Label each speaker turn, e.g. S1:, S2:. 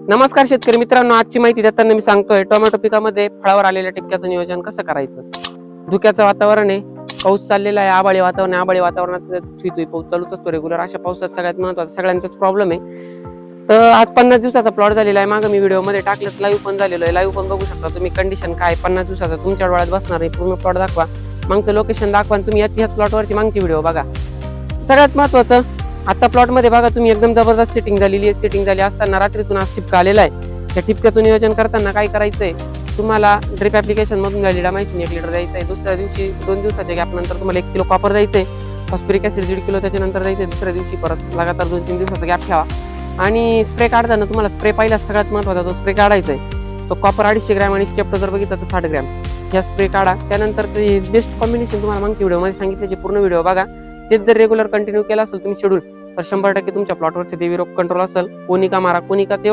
S1: नमस्कार शेतकरी मित्रांनो, आजची माहिती देताना मी सांगतोय टोमॅटो पिकामध्ये फळावर आलेल्या टिपक्याचं नियोजन कसं करायचं. धुक्याचं वातावरण आहे, पाऊस चाललेला आहे, आभाळी वातावरणात थुई पाऊस चालूच असतो रेग्युलर. अशा पावसात सगळ्यात महत्वाचा सगळ्यांचाच प्रॉब्लेम आहे. तर आज 50 दिवसाचा प्लॉट झालेला आहे. मागं मी व्हिडिओमध्ये टाकलं, लाईव्ह पण झालेलं आहे. लाईव्ह पण बघू शकता तुम्ही. कंडिशन काय 50 दिवसाचा तुमच्या डोळ्यात बसणार नाही. पूर्ण प्लॉट दाखवा, मागचं लोकेशन दाखवा आणि तुम्ही ह्याच प्लॉटवरची मागची व्हिडिओ बघा. सगळ्यात महत्वाचं, आता प्लॉट मध्ये बघा तुम्ही, एकदम जबरदस्त सेटिंग झालेली आहे. सेटिंग झाली असताना रात्रीतून आज टिपका आलेला आहे. त्या टिपक्याचं नियोजन करताना काय करायचंय, तुम्हाला ड्रिप ऍप्लिकेशन मधून लिडामायसिन 1 लिटर द्यायचंय. दुसऱ्या दिवशी 2 दिवसाच्या गॅप नंतर तुम्हाला 1 किलो कॉपर द्यायचंय. फॉस्फरिक ऍसिड 1.5 किलो त्याच्यानंतर द्यायचंय. दुसऱ्या दिवशी परत लगातार 2-3 दिवसाचा गॅप ठेवा. आणि स्प्रे काढताना तुम्हाला स्प्रे पहिला सगळ्यात महत्वाचा तो स्प्रे काढायचा आहे. तो कॉपर 250 ग्रॅम आणि स्टेप्टो जर बघितलं तर 60 ग्रॅम ह्या स्प्रे काढा. त्यानंतर बेस्ट कॉम्बिनेशन तुम्हाला मागच्या व्हिडिओमध्ये सांगितल्याचे पूर्ण व्हिडिओ बघा. तेच जर रेग्युलर कंटिन्यू केला असेल तुम्ही शेड्यूल, तर 100% तुमच्या प्लॉटवरचे देवी रोग कंट्रोल असेल. कोनिका मारा. कोनिकाचं